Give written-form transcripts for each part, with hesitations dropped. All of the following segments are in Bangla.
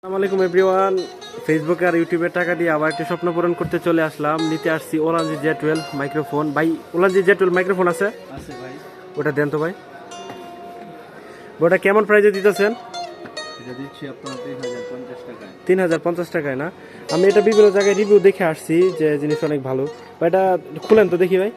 আসসালামু আলাইকুম এভরিওয়ান। ফেসবুকে আর ইউটিউবে টাকা দিয়ে আবার একটা স্বপ্ন পূরণ করতে চলে আসলাম। নিতে আসছি ওলানজি Z12 মাইক্রোফোন। ভাই ওলানজি Z12 মাইক্রোফোন আছে? আছে ভাই। ওটা দেন তো ভাই। ওটা কেমন প্রাইসে দিতেছেন? এটা দিচ্ছি আপনার 3050 টাকায়। 3050 টাকায় না? আমি এটা বিভিন্ন জায়গায় রিভিউ দেখে আসছি যে জিনিস অনেক ভালো। ভাই এটা খুলেন তো দেখি ভাই।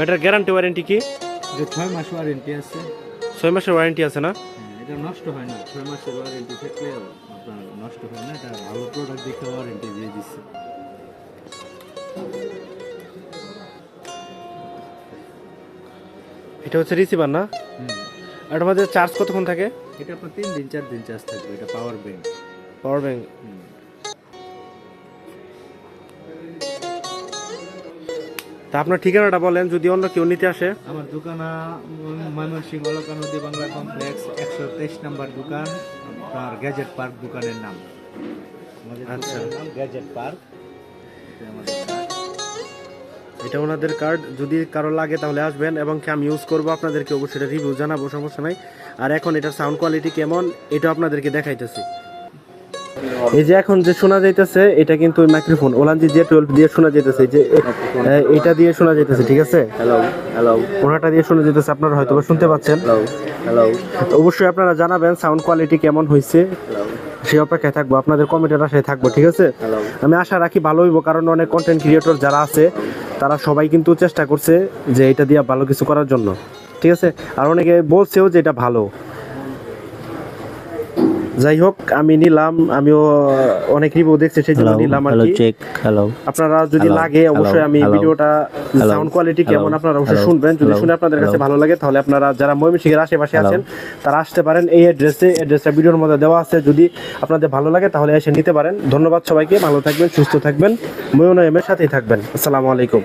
এটার গ্যারান্টি ওয়ারেন্টি কি? এটা 6 মাস ওয়ারেন্টি আছে। 6 মাসের ওয়ারেন্টি আছে না? এটা নষ্ট হয় না। 6 মাসের ওয়ারেন্টি থাকলে আপনার নষ্ট হয় না। এটা ভালো প্রোডাক্ট দেখে ওয়ারেন্টি দিয়ে দিচ্ছে। এটা হচ্ছে রিসিভার না? এটার মধ্যে চার্জ কতক্ষণ থাকে? এটা আপনার 3 দিন 4 দিন চার্জ থাকবে। এটা পাওয়ার ব্যাংক। Power bank. তা আপনার ঠিকানাটা বলেন যদি অন্য কেউ নিতে আসে। আমার দোকান ময়মনসিংহ অলকা নদী বাংলা কমপ্লেক্স 123 নম্বর দোকান। আপনার গ্যাজেট পার্ক দোকানের নাম। আচ্ছা, নাম গ্যাজেট পার্ক। এটা ওনাদের কার্ড। যদি কারো লাগে তাহলে আসবেন এবং কি আমি ইউজ করবো, আপনাদেরকে অবশ্যই এটা রিভিউ জানাবো, সমস্যা নাই। আর এখন এটার সাউন্ড কোয়ালিটি কেমন এটা আপনাদেরকে দেখাইতেছি। এই যে এখন যে শোনা যাইতেছে এটা কিন্তু মাইক্রোফোন ওলানজি Z12 দিয়ে শোনা যাইতেছে, যে এটা দিয়ে শোনা যাইতেছে, ঠিক আছে? হ্যালো হ্যালো ওনাটা দিয়ে শোনা যাইতেছে, আপনারা হয়তো শুনতে পাচ্ছেন। হ্যালো হ্যালো অবশ্যই আপনারা জানাবেন সাউন্ড কোয়ালিটি কেমন হয়েছে, সেই অপেক্ষায় থাকবো, আপনাদের কমেন্টের আশায় থাকবো, ঠিক আছে? আমি আশা রাখি ভালো হইব, কারণ অনেক কন্টেন্ট ক্রিয়েটর যারা আছে তারা সবাই কিন্তু চেষ্টা করছে যে এটা দিয়ে ভালো কিছু করার জন্য, ঠিক আছে? আর অনেকে বলছেও যে এটা ভালো। যাই হোক, আমি নিলাম, আমিও অনেক রিভিউ দেখছি সেই জন্য নিলাম আর কি। আপনারা যদি লাগে অবশ্যই আমি ভিডিওটা সাউন্ড কোয়ালিটি কেমন আপনারা অবশ্যই শুনবেন। যদি শুনে আপনাদের কাছে ভালো লাগে তাহলে আপনারা যারা ময়মনসিংহের আশেপাশে আছেন তারা আসতে পারেন। এই অ্যাড্রেসটা ভিডিওর মধ্যে দেওয়া আছে, যদি আপনাদের ভালো লাগে তাহলে এসে নিতে পারেন। ধন্যবাদ সবাইকে, ভালো থাকবেন, সুস্থ থাকবেন, ময়মনসিংহের সাথেই থাকবেন। আসসালামু আলাইকুম।